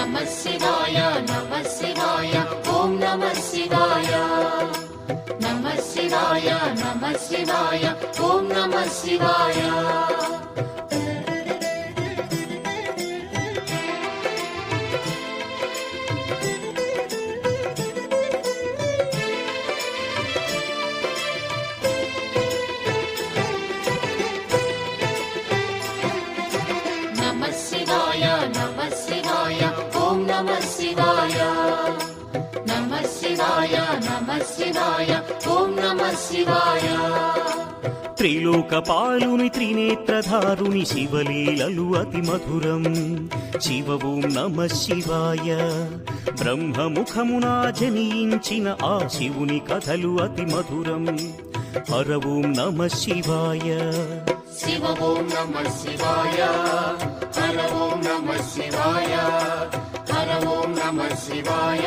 नमः शिवाय नमः शिवाय ॐ नमः शिवाय नमः शिवाय नमः शिवाय ॐ नमः शिवाय नमः शिवाय नमः शिवाय ॐ नमः शिवाय नमः शिवाय नमः शिवाय ॐ नमः शिवाय త్రిలోకపాలుని త్రినేత్రధారుని శివలీలలు అతి మధురం శివ ఓం నమ శివాయ బ్రహ్మముఖమునా జనించిన ఆ శివుని కథలు అతి మధురం హర ఓం నమ శివాయ शिव ॐ नमः शिवाय हर ॐ नमः शिवाय हर ॐ नमः शिवाय